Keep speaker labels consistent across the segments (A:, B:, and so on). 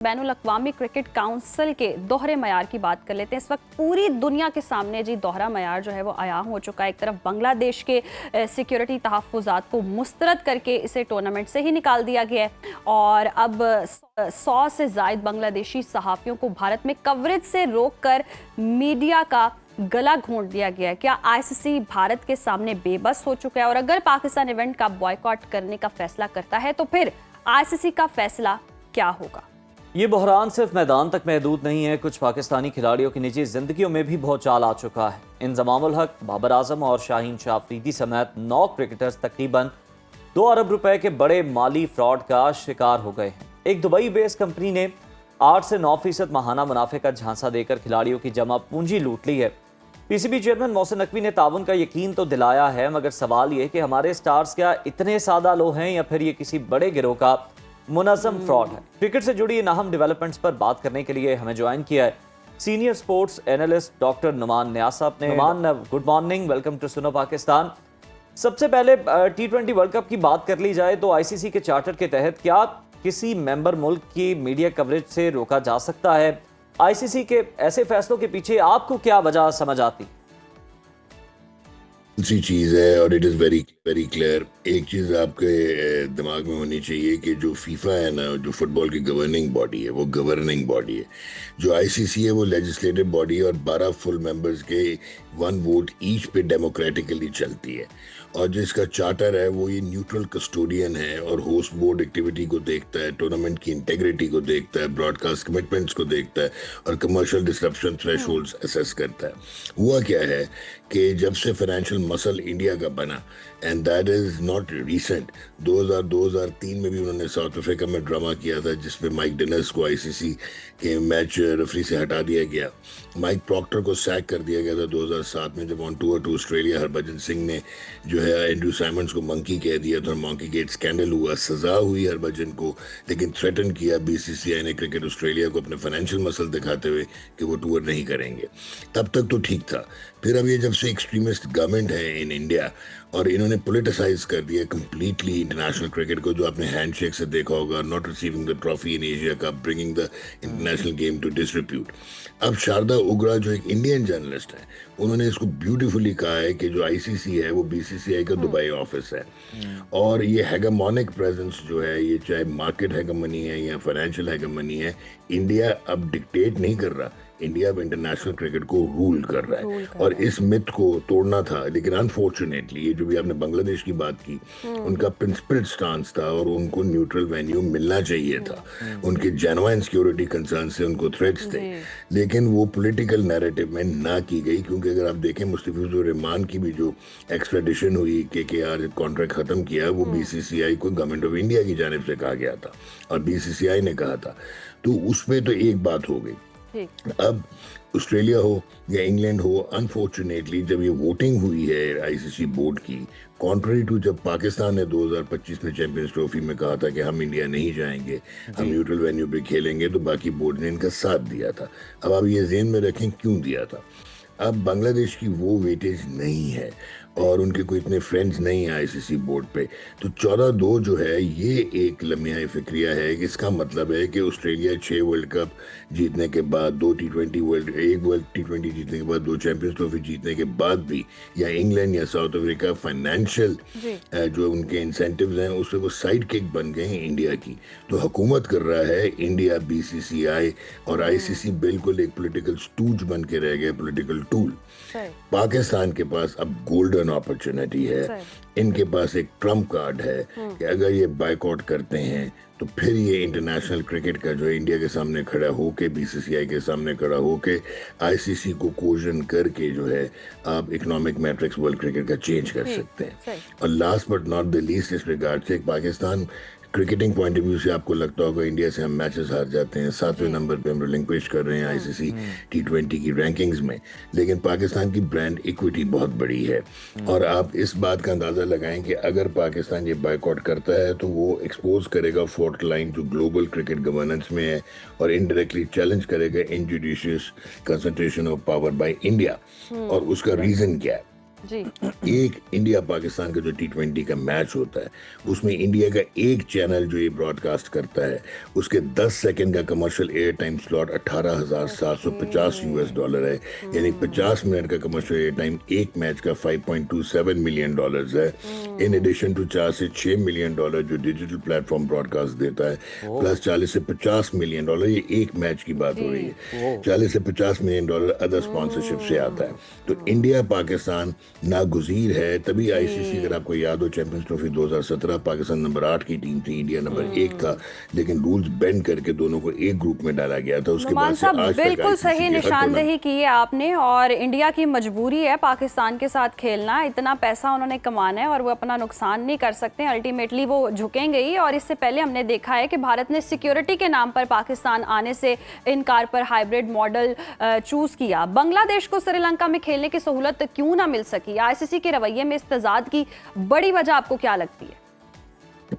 A: बैनुल अक़वामी cricket council के दोहरे मयार की बात कर लेते हैं। इस वक्त पूरी दुनिया के सामने जी दोहरा मयार जो है वो आया हो चुका है। एक तरफ बांग्लादेश के सिक्योरिटी तहफ़्फ़ुज़ात को मुस्तरद करके इसे टूर्नामेंट से ही निकाल दिया गया है और अब 100 से ज़ायद बांग्लादेशी सहाफ़ियों को भारत में कवरेज से रोककर मीडिया का गला घोंट दिया गया है। क्या आईसीसी भारत के सामने बेबस हो चुका है? और अगर पाकिस्तान इवेंट का बॉयकॉट करने का फैसला करता है तो फिर आईसीसी का फैसला क्या होगा?
B: ये बहरान सिर्फ मैदान तक महदूद नहीं है, कुछ पाकिस्तानी खिलाड़ियों की निजी जिंदगियों में भी भौचाल आ चुका है। इंजमामुल हक, बाबर आजम और शाहीन शाह अफरीदी समेत 9 क्रिकेटर्स तकरीबन 2 अरब रुपए के बड़े माली फ्रॉड का शिकार हो गए हैं। एक दुबई बेस्ड कंपनी ने 8 से 9% माहाना मुनाफे का झांसा देकर खिलाड़ियों की जमा पूंजी लूट ली है। पीसीबी चेयरमैन मोहसिन नकवी ने ताउन का यकीन तो दिलाया है, मगर सवाल ये कि हमारे स्टार्स क्या इतने सादा लो हैं या फिर ये किसी बड़े गिरोह का मुनज़्ज़म फ्रॉड है? क्रिकेट से जुड़ी इन अहम डेवलपमेंट्स पर बात करने के लिए हमें ज्वाइन किया है senior sports analyst doctor Noman Niaz साहब ने। Noman, good morning, welcome to Suno Pakistan. सबसे पहले T20 वर्ल्ड कप की बात कर ली जाए तो आईसीसी के चार्टर के तहत क्या किसी मेंबर मुल्क की मीडिया कवरेज से रोका जा सकता है? आईसीसी के ऐसे फैसलों के पीछे आपको क्या वजह समझ आती?
C: सी चीज़ है और it is very very clear. एक चीज़ आपके दिमाग में होनी चाहिए कि जो फीफा है ना, जो फुटबॉल की गवर्निंग बॉडी है, वो गवर्निंग बॉडी है। जो आईसीसी है वो लेजिस्लेटिव बॉडी है और 12 फुल मेंबर्स के 1 वोट ईच पे डेमोक्रेटिकली चलती है। और जिसका चार्टर है वो ये न्यूट्रल कस्टोडियन है और होस्ट बोर्ड एक्टिविटी को देखता है, टूर्नामेंट की इंटेग्रिटी को देखता है, ब्रॉडकास्ट कमिटमेंट्स को देखता है और कमर्शियल डिसरप्शन थ्रेशोल्ड्स असेस करता है। हुआ क्या है कि जब से फाइनेंशियल मसल इंडिया का बना, and that is not recent, 2003 में भी उन्होंने साउथ अफ्रीका में ड्रामा किया था जिसपे माइक डेनिस को आईसीसी के मैच रेफरी से हटा दिया गया। माइक प्रॉक्टर को सैक कर दिया गया था 2007 में जब on tour to Australia Harbhajan Singh ने जो है एंड्रू साइमंड्स को मंकी कह दिया था। मंकी गेट स्कैंडल हुआ, सजा हुई हरभजन को, लेकिन थ्रेटन किया बीसीसीआई ने क्रिकेट ऑस्ट्रेलिया को अपने फाइनेंशियल मसल दिखाते हुए कि वो टूर नहीं करेंगे। तब तक तो ठीक था। फिर अब ये जब से एक्सट्रीमिस्ट गवर्नमेंट है इन इंडिया और इन्होंने पॉलिटिसाइज कर दिया कंप्लीटली इंटरनेशनल क्रिकेट को, जो आपने हैंडशेक से देखा होगा, not receiving the trophy in Asia cup, bringing the international game to disrepute. अब शारदा उग्रा जो एक इंडियन जर्नलिस्ट है, उन्होंने इसको ब्यूटीफुली कहा है कि जो आईसीसी है वो बीसीसीआई का दुबई ऑफिस है और ये हेगेमोनिक प्रेजेंस जो है, ये चाहे मार्केट हेगेमनी है या फाइनेंशियल हेगेमनी है, इंडिया अब डिक्टेट नहीं कर रहा, इंडिया अब इंटरनेशनल क्रिकेट को रूल कर रहा है और इस मिथ को तोड़ना था। लेकिन अनफॉर्चुनेटली ये जो भी आपने बांग्लादेश की बात की, उनका प्रिंसिपल स्टांस था और उनको न्यूट्रल वेन्यू मिलना चाहिए था। उनके जेन्युइन सिक्योरिटी कंसर्न से उनको थ्रेट्स थे, लेकिन वो पॉलिटिकल नैरेटिव में ना की गई। क्योंकि अगर आप देखें मुस्तफिजुर रहमान की भी जो एक्स्ट्राडिशन हुई, केकेआर कॉन्ट्रैक्ट खत्म किया, वो बीसीसीआई को गवर्नमेंट ऑफ इंडिया की जानिब से कहा गया था और बीसीसीआई ने कहा था, तो उसमें तो एक बात हो गई। अब ऑस्ट्रेलिया हो या इंग्लैंड हो, अनफॉर्चुनेटली जब ये वोटिंग हुई है आईसीसी बोर्ड की, कॉन्ट्ररी टू जब पाकिस्तान ने 2025 में चैंपियंस ट्रॉफी में कहा था कि हम इंडिया नहीं जाएंगे, हम न्यूट्रल वेन्यू पे खेलेंगे, तो बाकी बोर्ड ने इनका साथ दिया था। अब आप ये ज़हन में रखें क्यों दिया था। अब बांग्लादेश की वो वेटेज नहीं है और उनके कोई इतने फ्रेंड्स नहीं है आईसीसी बोर्ड पे, तो 14-2 जो है ये एक लम्हा फिक्रिया है। इसका मतलब है कि ऑस्ट्रेलिया 6 वर्ल्ड कप जीतने के बाद, 2 T20 एक वर्ल्ड T20 जीतने के बाद, 2 चैंपियंस ट्रॉफी जीतने के बाद भी, या इंग्लैंड या साउथ अफ्रीका फाइनेंशियल जो उनके इंसेंटिव्स हैं उससे वो साइड किक बन गए हैं इंडिया की। तो हुकूमत कर रहा है इंडिया, बीसीसीआई और आईसीसी बिल्कुल एक पॉलिटिकल स्टूज बन के रह गए, पॉलिटिकल टूल। पाकिस्तान के पास अब गोल्डन अपॉर्चुनिटी है, इनके पास एक ट्रम्प कार्ड है कि अगर ये बायकॉट करते हैं तो फिर ये इंटरनेशनल क्रिकेट का जो है इंडिया के सामने खड़ा होके, बीसीसीआई के सामने खड़ा होके, आईसीसी को कोजन करके जो है आप इकोनॉमिक मैट्रिक्स वर्ल्ड क्रिकेट का चेंज कर सकते हैं। और last but not the least इस रिगार्ड से, Pakistan cricketing point of view से आपको लगता होगा इंडिया से हम मैचेस हार जाते हैं, 7वें नंबर पे हम रिलिंक्विश कर रहे हैं आईसीसी T20 की रैंकिंग्स में, लेकिन पाकिस्तान की ब्रांड इक्विटी बहुत बड़ी है। और आप इस बात का अंदाज़ा लगाएं कि अगर पाकिस्तान ये बायकॉट करता है तो वो एक्सपोज करेगा फॉल्ट लाइन जो ग्लोबल क्रिकेट गवर्नेंस में है और इनडायरेक्टली चैलेंज करेगा injudicious concentration of power by India. और उसका रीज़न क्या है?
A: जी।
C: एक इंडिया पाकिस्तान का जो T20 का मैच होता है उसमें इंडिया का एक चैनल जो ये ब्रॉडकास्ट करता है उसके 10 सेकंड का commercial air time slot 18,750 US dollar है, यानी 50 मिनट का कमर्शियल एयर टाइम एक मैच का 5.27 मिलियन डॉलर्स है, इन एडिशन टू 4 से 6 मिलियन डॉलर जो डिजिटल प्लेटफॉर्म ब्रॉडकास्ट देता है, प्लस 40 से 50 मिलियन डॉलर, ये एक मैच की बात हो रही है, 40 से 50 मिलियन डॉलर अदर स्पॉन्सरशिप से आता है। तो इंडिया पाकिस्तान नागुज़ीर है, तभी आईसीसी, अगर आपको याद हो, चैंपियंस ट्रॉफी 2017 पाकिस्तान नंबर 8 की टीम थी, इंडिया नंबर 1 था, लेकिन रूल्स बेंड करके दोनों को एक ग्रुप में डाला गया था। उसके बाद से आज तक
A: बिल्कुल
C: ICC
A: सही
C: के हर
A: निशानदेही की है आपने, और इंडिया की मजबूरी है पाकिस्तान के साथ खेलना, इतना पैसा उन्होंने कमाना है और वो अपना नुकसान नहीं कर सकते, अल्टीमेटली वो झुकेंगे ही। और इससे पहले हमने देखा है कि भारत ने सिक्योरिटी के नाम पर पाकिस्तान आने से इनकार पर हाइब्रिड मॉडल चूज किया। बांग्लादेश को श्रीलंका में खेलने की सहूलत क्यों ना मिल सकी? आईसीसी के रवैये में इस तजाद की बड़ी वजह आपको क्या लगती है?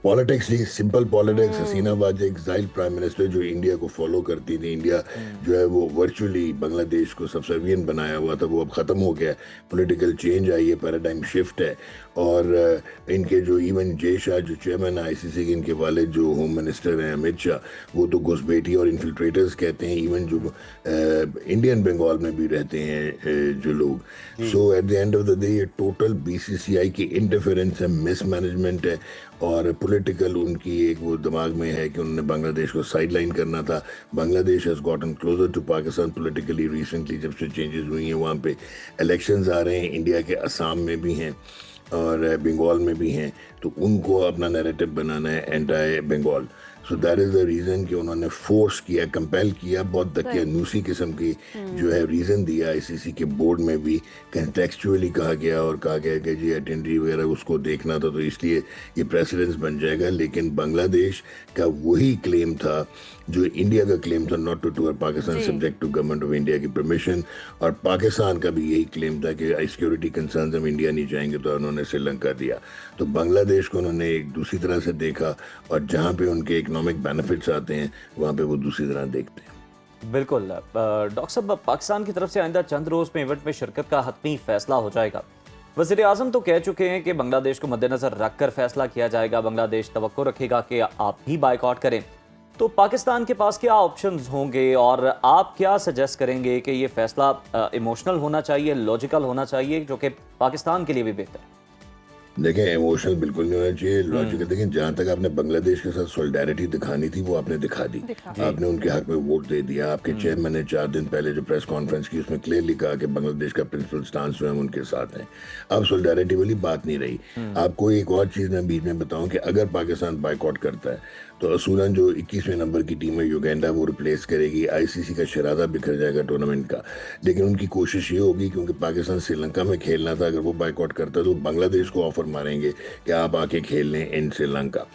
C: पॉलिटिक्स ही, सिंपल पॉलिटिक्स। हसीना वाजपेयी एक्साइल प्राइम मिनिस्टर जो इंडिया को फॉलो करती थी, इंडिया जो है वो वर्चुअली बांग्लादेश को सबसर्विएंट बनाया हुआ था, वो अब ख़त्म हो गया। पॉलिटिकल चेंज आई है, पैराडाइम शिफ्ट है। और इनके जो इवन जय शाह जो चेयरमैन आईसीसी के, इनके वालिद जो होम मिनिस्टर हैं अमित शाह, वो तो घुसपैठी और इन्फिल्ट्रेटर्स कहते हैं। इवन जो इंडियन बंगाल में भी रहते हैं जो लोग। So at the end of the day ये टोटल बीसीसीआई की इंटरफेरेंस है, मिसमैनेजमेंट है, और पॉलिटिकल उनकी एक वो दिमाग में है कि उन्होंने बांग्लादेश को साइडलाइन करना था। Bangladesh has gotten closer to Pakistan politically recently, जब से चेंजेस हुई हैं। वहाँ पे इलेक्शंस आ रहे हैं, इंडिया के असम में भी हैं और बंगाल में भी हैं, तो उनको अपना नैरेटिव बनाना है anti Bengal. So that is the reason कि उन्होंने फोर्स किया, कंपेल किया, बहुत दकियानूसी किस्म की जो है रीज़न दिया। आईसीसी के बोर्ड में भी कंटेक्चुअली कहा गया और कहा गया कि जी अटेंडरी वगैरह उसको देखना था, तो इसलिए ये प्रेसिडेंस बन जाएगा। लेकिन बांग्लादेश का वही क्लेम था जो इंडिया का क्लेम था, not to tour Pakistan subject to government of India की परमिशन। और पाकिस्तान का भी यही क्लेम था कि सिक्योरिटी कंसर्न्स हम इंडिया नहीं जाएंगे, तो उन्होंने श्रीलंका दिया। तो बांग्लादेश को उन्होंने एक दूसरी तरह से देखा, और जहाँ पे उनके इकोनॉमिक बेनिफिट्स आते हैं वहाँ पे वो दूसरी तरह देखते हैं।
B: बिल्कुल डॉक्टर साहब, पाकिस्तान की तरफ से आइंदा चंद रोज में इवेंट में शिरकत का हतमी फैसला हो जाएगा। वज़ीर आज़म तो कह चुके हैं कि बांग्लादेश को मद्देनजर रखकर फैसला किया जाएगा, बांग्लादेश तवक्को रखेगा कि आप भी बायकॉट करें। तो पाकिस्तान के पास क्या ऑप्शंस होंगे और आप क्या सजेस्ट करेंगे कि ये फैसला इमोशनल होना चाहिए, लॉजिकल होना चाहिए, जो कि पाकिस्तान के लिए भी बेहतर है?
C: देखें, इमोशनल बिल्कुल नहीं होना चाहिए, लॉजिकल। देखें, जहाँ तक आपने बांग्लादेश के साथ सॉलिडारिटी दिखानी थी वो आपने दिखा दी। आपने उनके हक में वोट दे दिया। आपके चेयरमैन ने 4 दिन पहले जो प्रेस कॉन्फ्रेंस की उसमें क्लियरली कहा कि बांग्लादेश का प्रिंसिपल स्टांस जो है उनके साथ है। अब सॉलिडारिटी वाली बात नहीं रही। आपको एक और चीज़ मैं बीच में बताऊं कि अगर पाकिस्तान बायकॉट करता है तो असूलन जो 21वें नंबर की टीम है युगांडा, वो रिप्लेस करेगी। आईसीसी का शरादा बिखर जाएगा टूर्नामेंट का। लेकिन उनकी कोशिश ये होगी, क्योंकि पाकिस्तान श्रीलंका में खेलना था, अगर वो बायकॉट करता है तो बांग्लादेश को ऑफर मारेंगे कि आप आके खेल लें इन श्रीलंका।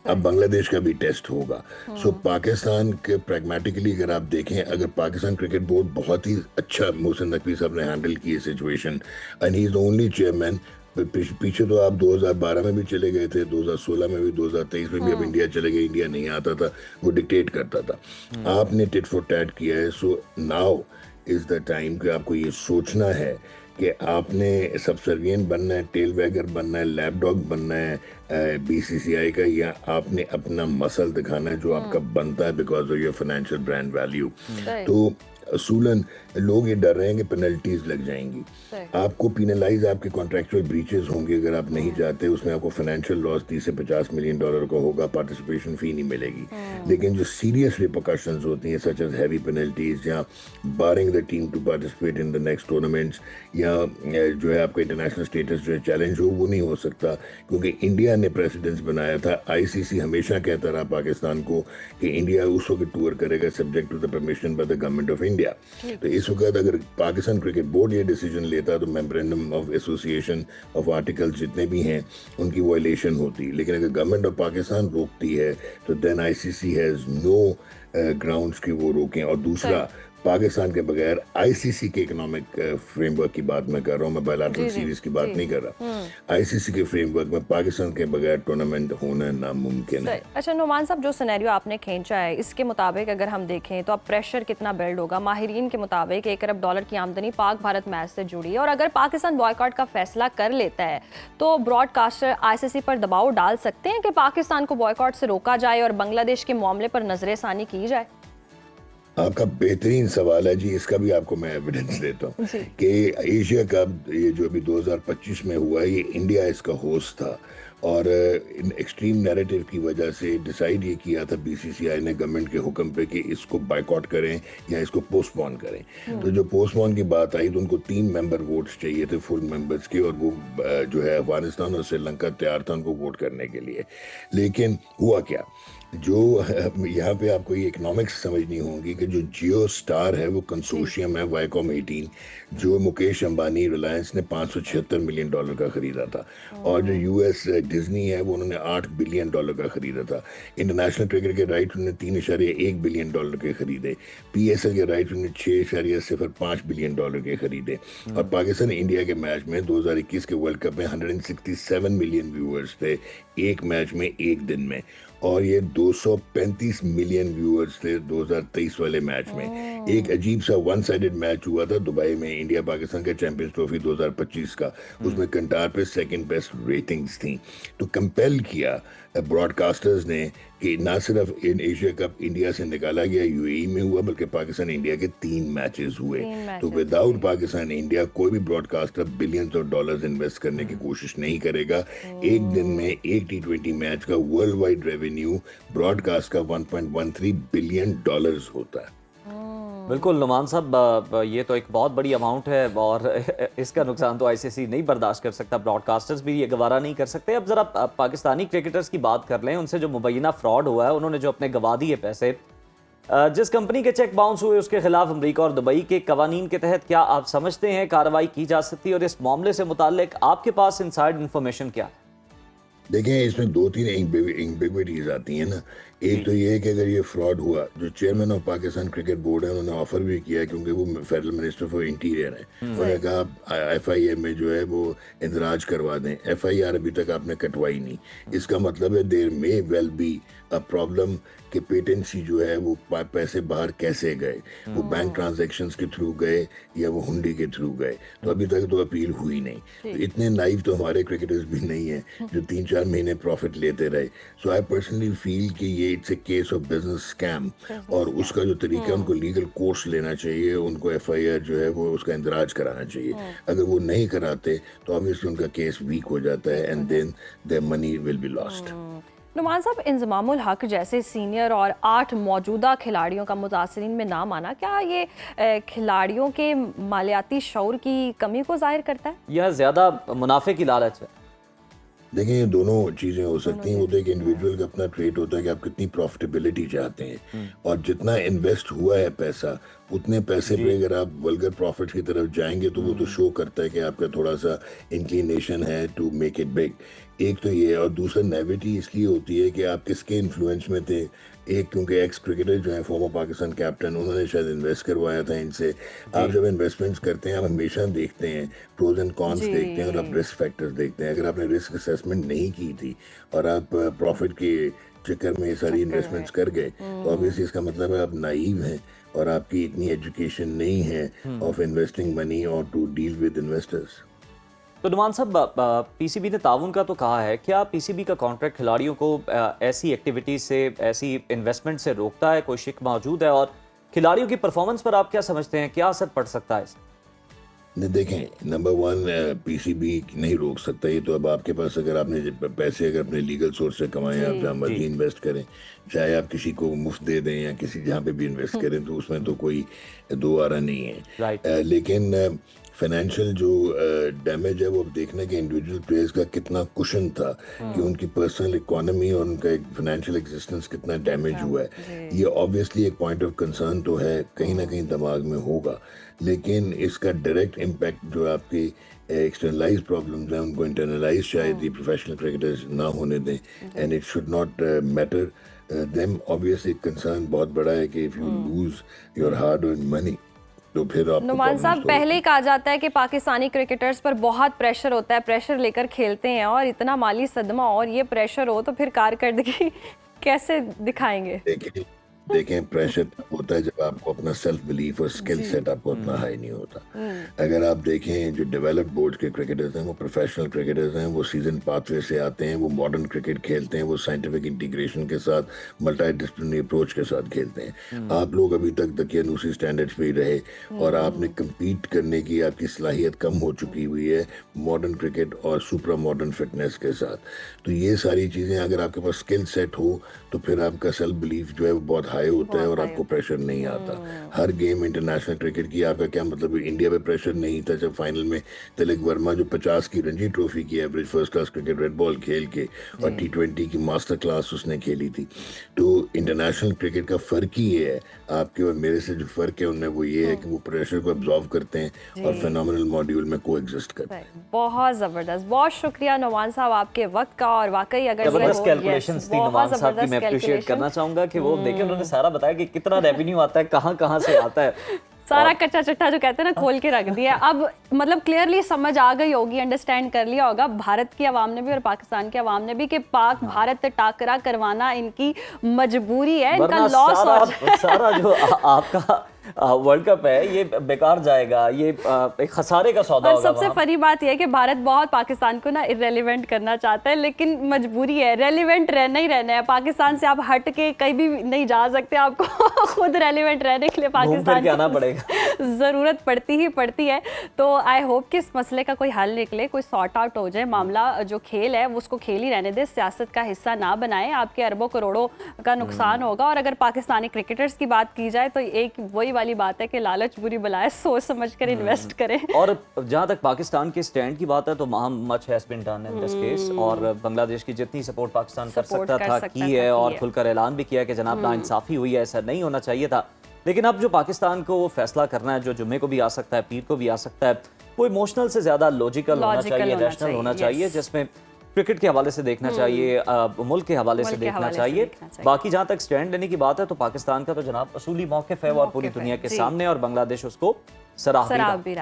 C: अब बांग्लादेश का भी टेस्ट होगा। सो पाकिस्तान के प्रैग्मेटिकली अगर आप देखें, अगर पाकिस्तान क्रिकेट बोर्ड बहुत ही अच्छा, मोहसिन नकवी साहब ने हैंडल की situation, and he is the only chairman. पीछे तो आप 2012 में भी चले गए थे, 2016 में भी, 2023 में भी। अब इंडिया चले गए, इंडिया नहीं आता था, वो डिक्टेट करता था। आपने टिट फॉर टैट किया है। So now is the time कि आपको ये सोचना है कि आपने सबसर्विएंट बनना है, टेल वैगर बनना है, लैपडॉग बनना है बीसीसीआई का, या आपने अपना मसल दिखाना है जो आपका बनता है because of your financial brand value. तो असूलन लोग ये डर रहे हैं कि पेनल्टीज लग जाएंगी, आपको पिनलाइज, आपके कॉन्ट्रैक्चुअल ब्रीचेस होंगे अगर आप नहीं जाते, उसमें आपको फाइनेंशियल लॉस 30 से 50 मिलियन डॉलर का होगा, पार्टिसिपेशन फी नहीं मिलेगी। लेकिन जो सीरियस रिपोकशंस होती हैं, सच एज हैवी पेनल्टीज या barring the team to participate in the next tournaments, या जो है आपका इंटरनेशनल स्टेटस जो है चैलेंज हो, वो नहीं हो सकता, क्योंकि इंडिया ने प्रेसिडेंस बनाया था। आईसीसी हमेशा कहता रहा पाकिस्तान को कि इंडिया उस वक्त टूर करेगा subject to the permission by the government of India. तो इस वक्त अगर पाकिस्तान क्रिकेट बोर्ड ये डिसीजन लेता तो memorandum of association of articles जितने भी हैं उनकी वायलेशन होती। लेकिन अगर गवर्नमेंट ऑफ पाकिस्तान रोकती है तो then ICC has no grounds की वो रोकें। और दूसरा, पाकिस्तान के बगैर आईसीसी के इकोनॉमिक फ्रेमवर्क की बात मैं कर रहा हूँ, मैं बायलैटरल
A: जी, जी,
C: सीरीज की बात
A: जी।
C: नहीं कर रहा। आईसीसी के फ्रेमवर्क में पाकिस्तान के बगैर टूर्नामेंट होना नामुमकिन है।
A: अच्छा नुमान साहब, जो सिनेरियो आपने खींचा है इसके मुताबिक अगर हम देखें तो अब प्रेशर कितना बिल्ड होगा? माहिरीन के मुताबिक $1 अरब की आमदनी पाक भारत मैच से जुड़ी है और अगर पाकिस्तान बॉयकॉट का फैसला कर लेता है तो ब्रॉडकास्टर आईसीसी पर दबाव डाल सकते हैं कि पाकिस्तान को बॉयकॉट से रोका जाए और बांग्लादेश के मामले पर नजरसानी की जाए?
C: आपका बेहतरीन सवाल है जी, इसका भी आपको मैं एविडेंस देता हूँ कि एशिया कप ये जो अभी 2025 में हुआ, ये इंडिया इसका होस्ट था और इन एक्सट्रीम नैरेटिव की वजह से डिसाइड ये किया था बीसीसीआई ने गवर्नमेंट के हुक्म पे कि इसको बाइकआउट करें या इसको पोस्टपोन करें। तो जो पोस्टपोन की बात आई तो उनको 3 मेंबर वोट्स चाहिए थे, फुल मेंबर्स के, और वो जो है अफगानिस्तान और श्रीलंका तैयार था उनको वोट करने के लिए। लेकिन हुआ क्या, जो यहाँ पे आपको ये इकोनॉमिक्स समझनी होगी कि जो जियो स्टार है वो कंसोर्शियम है वाईकॉम 18, जो मुकेश अंबानी रिलायंस ने $576 मिलियन का खरीदा था, और जो यूएस डिज्नी है वो उन्होंने $8 बिलियन का खरीदा था। इंटरनेशनल क्रिकेट के राइट उन्होंने $3.1 बिलियन के खरीदे। पीएसएल के राइट उन्होंने $6.05 बिलियन के खरीदे। और पाकिस्तान इंडिया के मैच में 2021 के वर्ल्ड कप में 167 मिलियन व्यूअर्स थे एक मैच में एक दिन में, और ये 235 मिलियन व्यूअर्स थे 2023 वाले मैच में। एक अजीब सा वन साइडेड मैच हुआ था दुबई में, इंडिया पाकिस्तान का चैंपियंस ट्रॉफी 2025 का, उसमें कंटार पे सेकंड बेस्ट रेटिंग्स थी। तो कंपेल किया ब्रॉडकास्टर्स ने कि ना सिर्फ इन एशिया कप इंडिया से निकाला गया यूएई में हुआ, बल्कि पाकिस्तान इंडिया के 3 मैचेस हुए। तो विदाउट पाकिस्तान इंडिया कोई भी broadcaster billions of dollars invest करने की कोशिश नहीं करेगा। एक दिन में एक T20 मैच का वर्ल्ड वाइड रेवेन्यू ब्रॉडकास्ट का $1.13 बिलियन होता है।
B: बिल्कुल नुमान साहब, ये तो एक बहुत बड़ी अमाउंट है और इसका नुकसान तो आईसीसी नहीं बर्दाश्त कर सकता, ब्रॉडकास्टर्स भी ये गवारा नहीं कर सकते। अब जरा पाकिस्तानी क्रिकेटर्स की बात कर लें, उनसे जो मुबैना फ्रॉड हुआ है, उन्होंने जो अपने गवा दिए पैसे, जिस कंपनी के चेक बाउंस हुए उसके खिलाफ अमेरिका और दुबई के कवानीन के तहत क्या आप समझते हैं कार्रवाई की जा सकती है, और इस मामले से मुताल्लिक आपके पास इनसाइड इंफॉर्मेशन क्या है?
C: देखें, इसमें 2-3 एम्बिग्विटीज आती हैं ना। एक तो ये है कि अगर ये फ्रॉड हुआ, जो chairman of Pakistan cricket board है उन्होंने ऑफर भी किया, क्योंकि वो फेडरल मिनिस्टर फॉर इंटीरियर है, उन्होंने कहा एफआईए में जो है वो इंदराज करवा दें। एफआईआर अभी तक आपने कटवाई नहीं, इसका मतलब है there may well be a problem कि पेटेंसी जो है वो पैसे बाहर कैसे गए, वो बैंक ट्रांजैक्शंस के थ्रू गए या वो हुंडी के थ्रू गए। तो अभी तक तो अपील हुई नहीं। तो इतने नाइव तो हमारे क्रिकेटर्स भी नहीं है जो 3-4 महीने प्रॉफिट लेते रहे। सो आई पर्सनली फील कि ये it's a case of business scam, और उसका जो तरीका है उनको लीगल कोर्स लेना चाहिए, उनको एफआईआर जो है वो उसका इंदराज कराना चाहिए। अगर वो नहीं कराते तो ऑब्वियसली उनका केस वीक हो जाता है and then their money will be lost.
A: Numan साहब, इंजमामुल हक जैसे सीनियर और 8 मौजूदा खिलाड़ियों का मुतासरीन में नाम आना, क्या ये खिलाड़ियों के मालियाती शऊर की कमी को जाहिर करता है
B: यह ज़्यादा मुनाफे की लालच है?
C: देखिए, ये दोनों चीज़ें हो सकती हैं। वो तो एक इंडिविजुअल का अपना ट्रेट होता है कि आप कितनी प्रॉफिटेबिलिटी चाहते हैं, और जितना इन्वेस्ट हुआ है पैसा, उतने पैसे पे अगर आप वल्गर प्रॉफिट की तरफ जाएंगे तो वो तो शो करता है कि आपका थोड़ा सा इंक्लिनेशन है टू मेक इट बिग। एक तो ये, और दूसरा नेविटी इसलिए होती है कि आप किसके इन्फ्लुएंस में थे। एक, क्योंकि एक्स क्रिकेटर जो है फॉर्मर पाकिस्तान कैप्टन, उन्होंने शायद इन्वेस्ट करवाया था इनसे। आप जब इन्वेस्टमेंट्स करते हैं आप हमेशा देखते हैं प्रोज एंड कॉन्स देखते हैं, और आप रिस्क फैक्टर्स देखते हैं। अगर आपने रिस्क असेसमेंट नहीं की थी और आप प्रॉफिट के चक्कर में ये सारी इन्वेस्टमेंट्स कर गए, तो ऑब्वियसली इसका मतलब है आप नाइव हैं और आपकी इतनी एजुकेशन नहीं है ऑफ इन्वेस्टिंग मनी और टू डील विद इन्वेस्टर्स।
B: तो नुमान साहब, पीसीबी ने ताउन का तो कहा है, क्या पीसीबी का कॉन्ट्रैक्ट खिलाड़ियों को ऐसी एक्टिविटीज से, ऐसी इन्वेस्टमेंट से रोकता है? कोई शिक मौजूद है? और खिलाड़ियों की परफॉर्मेंस पर आप क्या समझते हैं, क्या असर पड़ सकता है इससे?
C: देखें, नंबर 1, पीसीबी नहीं रोक सकता। ये तो अब आपके पास, अगर आपने पैसे अगर अपने लीगल सोर्स से कमाए, आप जहाँ मर्जी इन्वेस्ट करें, चाहे आप किसी को मुफ्त दे दें या किसी जहाँ पे भी इन्वेस्ट करें, तो उसमें तो कोई दो आरा नहीं है। लेकिन फाइनेंशियल जो डैमेज है वो अब देखने के इंडिविजुअल प्लेयर्स का कितना कुशन था कि उनकी पर्सनल इकोनॉमी और उनका एक फाइनेंशियल एग्जिस्टेंस कितना डैमेज हुआ है। ये ऑब्वियसली एक पॉइंट ऑफ कंसर्न तो है, कहीं ना कहीं दिमाग में होगा, लेकिन इसका डायरेक्ट इम्पैक्ट जो आपकी एक्सटर्नलाइज प्रॉब्लम्स हैं उनको इंटरनलाइज शायद ये प्रोफेशनल क्रिकेटर्स ना होने दें, and it should not matter them obviously concern बहुत बड़ा है कि if you lose your hard earn money तो फिर आपको
D: नुमान साहब,
C: problems
D: पहले ही कहा जाता है कि पाकिस्तानी क्रिकेटर्स पर बहुत प्रेशर होता है, प्रेशर लेकर खेलते हैं, और इतना माली सदमा और ये प्रेशर हो तो फिर कारकर्दगी कैसे दिखाएंगे?
C: देखें प्रेशर होता है जब आपको अपना सेल्फ बिलीफ और स्किल सेट आपको उतना हाई नहीं होता। अगर आप देखें जो डेवलप्ड बोर्ड के क्रिकेटर्स हैं वो प्रोफेशनल क्रिकेटर्स हैं, वो सीजन पाथवे से आते हैं, वो मॉडर्न क्रिकेट खेलते हैं, वो साइंटिफिक इंटीग्रेशन के साथ मल्टी डिसिप्लिनरी अप्रोच के साथ खेलते हैं। आप लोग अभी तक दकियानूसी स्टैंडर्ड्स पे ही रहे और आपने कम्पीट करने की आपकी सलाहियत कम हो चुकी हुई है मॉडर्न क्रिकेट और सुपरा मॉडर्न फिटनेस के साथ। तो ये सारी चीज़ें अगर आपके पास स्किल सेट हो तो फिर आपका सेल्फ बिलीफ जो है वो बहुत हाई होता है और आपको प्रेशर नहीं आता। हर गेम इंटरनेशनल क्रिकेट की आपका क्या मतलब है, इंडिया पे प्रेशर नहीं था जब फाइनल में तिलक वर्मा जो 50 की रणजी ट्रॉफी की average first class cricket red ball खेल के और T20 की मास्टर क्लास उसने खेली थी। तो इंटरनेशनल क्रिकेट का फ़र्क ही ये है, आपके और मेरे से जो फ़र्क है उनमें वो ये है कि वो प्रेशर को एब्जॉर्व करते हैं और फिनोमिनल मॉड्यूल में को एग्जिस्ट करते हैं।
D: बहुत ज़बरदस्त, बहुत शुक्रिया नुमान साहब आपके वक्त का। और वाकई अगर
B: जबरदस्त कैलकुलेशंस थी नुमान साहब की, मैं अप्रिशिएट करना चाहूंगा कि वो देखिए उन्होंने सारा बताया कि कितना रेवेन्यू आता है, कहां से आता है,
D: सारा कच्चा चिट्ठा जो कहते हैं ना खोल के रख दिया। अब मतलब क्लियरली समझ आ गई होगी, अंडरस्टैंड कर लिया होगा भारत की आवाम ने भी और पाकिस्तान की आवाम ने भी कि पाक भारत टाकरा करवाना इनकी मजबूरी है, इनका
B: वरना
D: लॉस
B: सारा जो आपका वर्ल्ड कप है ये बेकार जाएगा, ये एक खसारे का सौदा
D: और
B: होगा।
D: सबसे फनी बात यह है कि भारत बहुत पाकिस्तान को ना इरेलीवेंट करना चाहता है, लेकिन मजबूरी है, रेलिवेंट रहना ही रहना है। पाकिस्तान से आप हट के कहीं भी नहीं जा सकते, आपको खुद रेलिवेंट रहने के लिए पाकिस्तान
B: आना पड़ेगा,
D: ज़रूरत पड़ती ही पड़ती है। तो आई होप कि इस मसले का कोई हल निकले, कोई सॉर्ट आउट हो जाए मामला। जो खेल है वो उसको खेल ही रहने दे, सियासत का हिस्सा ना बनाए, आपके अरबों करोड़ों का नुकसान होगा। और अगर पाकिस्तानी क्रिकेटर्स की बात की जाए तो एक वही वाली बात है कि लालच बुरी बलाए, सोच समझ कर इन्वेस्ट करें।
B: और जहां तक पाकिस्तान के स्टैंड की बात है तो much has been done in this case, और बांग्लादेश की जितनी सपोर्ट पाकिस्तान कर सकता था की है, और खुलकर ऐलान भी किया कि जनाब नाइंसाफी हुई है, ऐसा नहीं होना चाहिए था। लेकिन अब जो पाकिस्तान को वो फैसला करना है, जो जुम्मे को भी आ सकता है, पीर को भी आ सकता है, वो इमोशनल से ज्यादा लॉजिकल होना चाहिए, रैशनल होना चाहिए, जिसमें क्रिकेट के हवाले से देखना चाहिए, मुल्क के हवाले से देखना चाहिए। बाकी जहां तक स्टैंड लेने की बात है तो पाकिस्तान का तो जनाब असूली मौक़िफ़ है और पूरी दुनिया के सामने, और बांग्लादेश उसको सराह भी रहा है।